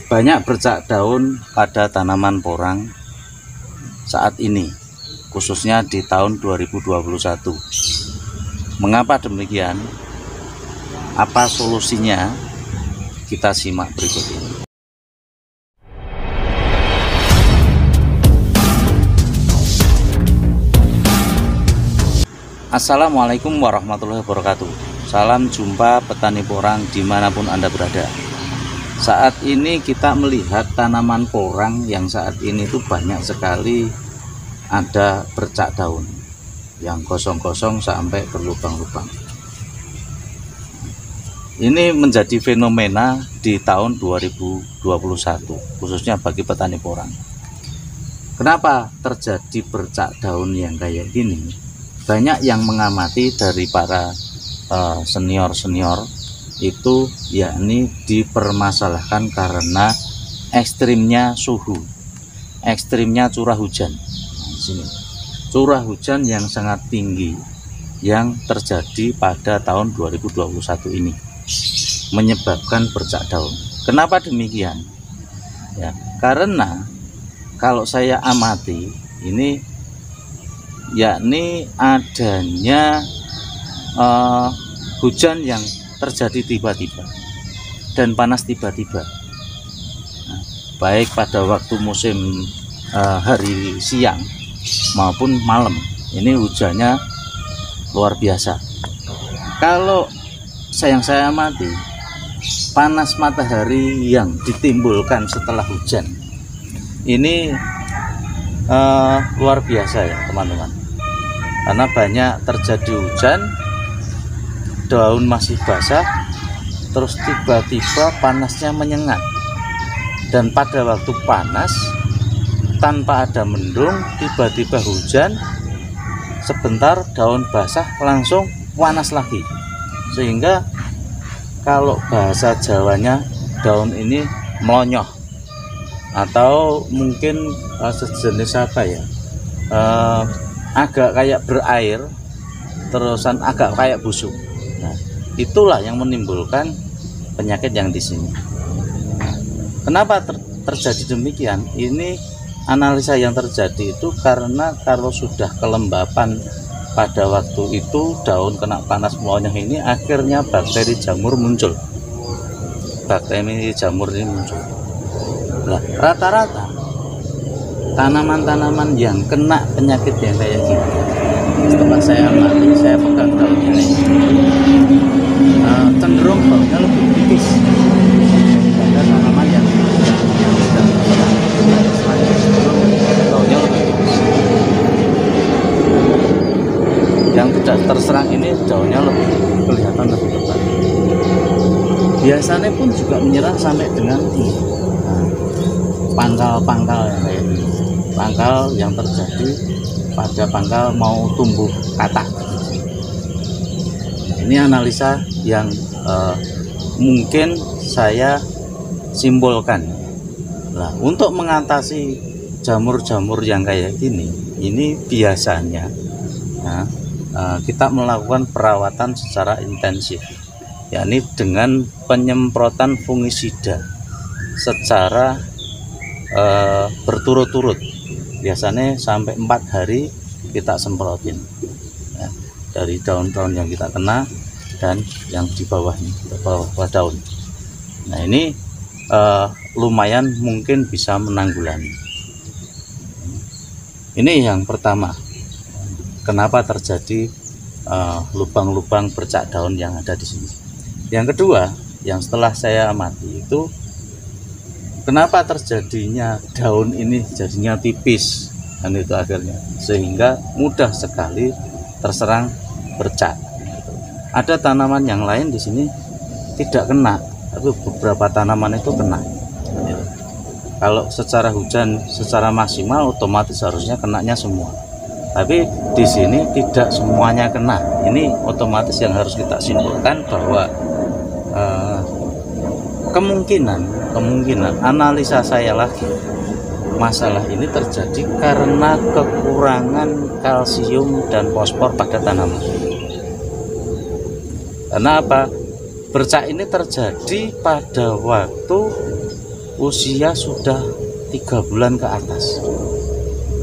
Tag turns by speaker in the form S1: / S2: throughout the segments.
S1: Banyak bercak daun pada tanaman porang saat ini, khususnya di tahun 2021. Mengapa demikian? Apa solusinya? Kita simak berikut ini. Assalamualaikum warahmatullahi wabarakatuh. Salam jumpa petani porang dimanapun Anda berada. Saat ini kita melihat tanaman porang yang saat ini itu banyak sekali ada bercak daun yang kosong-kosong sampai berlubang-lubang. Ini menjadi fenomena di tahun 2021 khususnya bagi petani porang. Kenapa terjadi bercak daun yang kayak gini? Banyak yang mengamati dari para senior-senior itu, yakni dipermasalahkan karena ekstrimnya suhu, ekstrimnya curah hujan. Nah, sini curah hujan yang sangat tinggi yang terjadi pada tahun 2021 ini menyebabkan bercak daun. Kenapa demikian? Ya, karena kalau saya amati ini, yakni adanya hujan yang terjadi tiba-tiba dan panas tiba-tiba, baik pada waktu musim hari siang maupun malam. Ini hujannya luar biasa. Kalau saya amati, panas matahari yang ditimbulkan setelah hujan ini luar biasa ya teman-teman, karena banyak terjadi hujan, daun masih basah, terus tiba-tiba panasnya menyengat, dan pada waktu panas tanpa ada mendung tiba-tiba hujan, sebentar daun basah langsung panas lagi, sehingga kalau bahasa Jawanya daun ini melonyoh, atau mungkin sejenis apa ya, agak kayak berair terusan agak kayak busuk. Nah, itulah yang menimbulkan penyakit yang di sini. Kenapa terjadi demikian? Ini analisa yang terjadi itu karena kalau sudah kelembapan pada waktu itu, daun kena panas melonyoh ini, akhirnya bakteri jamur muncul. Bakteri jamur ini muncul. Nah, rata-rata tanaman-tanaman yang kena penyakit yang kayak gini, setelah saya amati, saya pegang daunnya ini, cenderung daunnya lebih tipis pada tanaman yang sudah daunnya lebih tipis. Yang tidak terserang ini daunnya lebih kelihatan lebih lebat. Biasanya pun juga menyerang sampai dengan pangkal-pangkal yang kayak ini, pangkal yang terjadi pada pangkal mau tumbuh katak. Ini analisa yang mungkin saya simbolkan. Nah, untuk mengatasi jamur-jamur yang kayak gini, ini biasanya kita melakukan perawatan secara intensif, yakni dengan penyemprotan fungisida secara berturut-turut. Biasanya sampai 4 hari kita semprotin ya, dari daun-daun yang kita kena dan yang di bawahnya, bawah daun. Nah, ini lumayan mungkin bisa menanggulangi. Ini yang pertama, kenapa terjadi lubang-lubang bercak daun yang ada di sini. Yang kedua, yang setelah saya amati itu, kenapa terjadinya daun ini jadinya tipis, dan itu akhirnya sehingga mudah sekali terserang bercak. Ada tanaman yang lain di sini tidak kena, tapi beberapa tanaman itu kena. Kalau secara hujan secara maksimal otomatis harusnya kenanya semua, tapi di sini tidak semuanya kena. Ini otomatis yang harus kita simpulkan bahwa kemungkinan analisa saya lagi, masalah ini terjadi karena kekurangan kalsium dan fosfor pada tanaman. Karena apa? Bercak ini terjadi pada waktu usia sudah 3 bulan ke atas.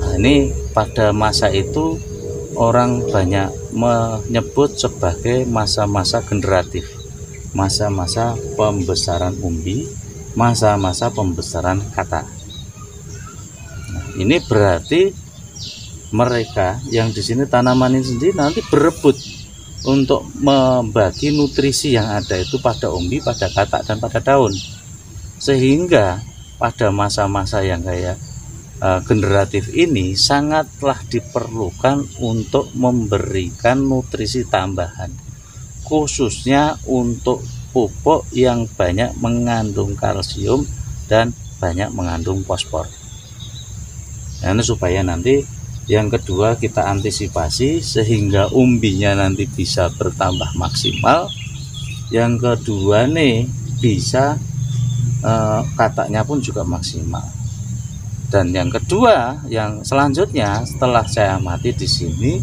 S1: Nah, ini pada masa itu orang banyak menyebut sebagai masa-masa generatif, masa-masa pembesaran umbi, masa-masa pembesaran kata. Nah, ini berarti mereka yang di sini tanaman ini sendiri nanti berebut untuk membagi nutrisi yang ada itu pada umbi, pada kata, dan pada daun. Sehingga pada masa-masa yang kayak generatif ini sangatlah diperlukan untuk memberikan nutrisi tambahan, khususnya untuk pupuk yang banyak mengandung kalsium dan banyak mengandung fosfor. Nah, ini supaya nanti yang kedua kita antisipasi sehingga umbinya nanti bisa bertambah maksimal. Yang kedua nih bisa katanya pun juga maksimal. Dan yang kedua, yang selanjutnya setelah saya amati di sini,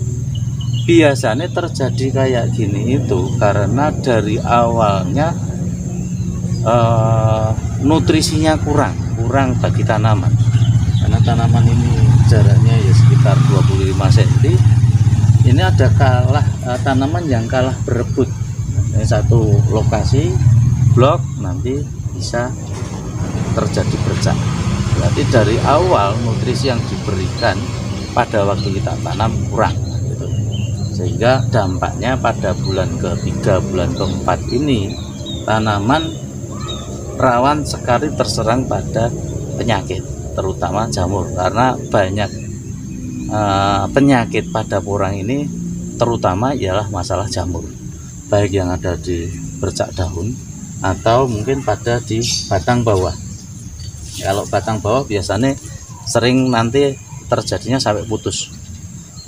S1: biasanya terjadi kayak gini itu karena dari awalnya nutrisinya kurang bagi tanaman. Karena tanaman ini jaraknya ya sekitar 25 cm. Ini ada tanaman yang kalah berebut. Ini satu lokasi blok nanti bisa terjadi bercak. Berarti dari awal nutrisi yang diberikan pada waktu kita tanam kurang gitu. Sehingga dampaknya pada bulan ketiga, bulan keempat ini tanaman rawan sekali terserang pada penyakit, terutama jamur, karena banyak penyakit pada porang ini terutama ialah masalah jamur, baik yang ada di bercak daun atau mungkin pada di batang bawah. Kalau batang bawah biasanya sering nanti terjadinya sampai putus.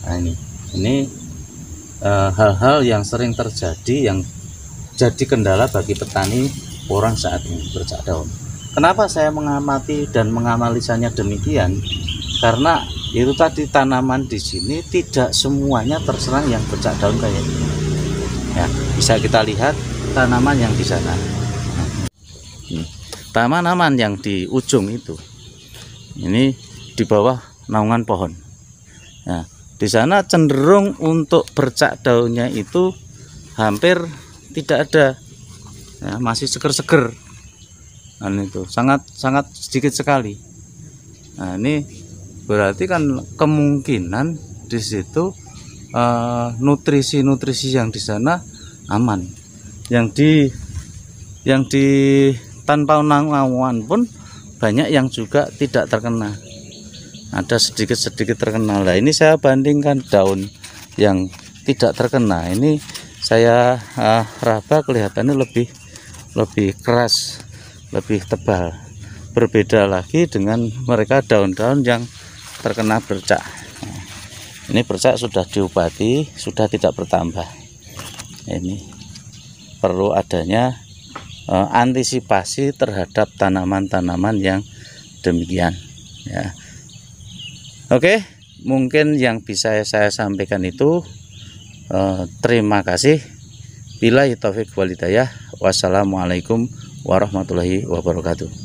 S1: Nah, ini hal-hal yang sering terjadi yang jadi kendala bagi petani porang saat ini bercak daun. Kenapa saya mengamati dan menganalisanya demikian? Karena itu tadi tanaman di sini tidak semuanya terserang yang bercak daun kayak ini. Ya, bisa kita lihat tanaman yang di sana. Tanaman yang di ujung itu, ini di bawah naungan pohon. Nah, di sana cenderung untuk bercak daunnya itu hampir tidak ada, ya, masih seger-seger. Nah, itu sangat sedikit sekali. Nah, ini berarti kan kemungkinan di situ nutrisi yang di sana aman. Yang di tanpa naungan pun banyak yang juga tidak terkena, ada sedikit terkena. Nah, ini saya bandingkan daun yang tidak terkena ini, saya raba kelihatannya lebih keras, lebih tebal, berbeda lagi dengan mereka daun-daun yang terkena bercak. Nah, ini bercak sudah diobati, sudah tidak bertambah. Ini perlu adanya antisipasi terhadap tanaman-tanaman yang demikian, ya. Oke, mungkin yang bisa saya sampaikan itu. Terima kasih. Billahi taufiq wal hidayah. Wassalamualaikum warahmatullahi wabarakatuh.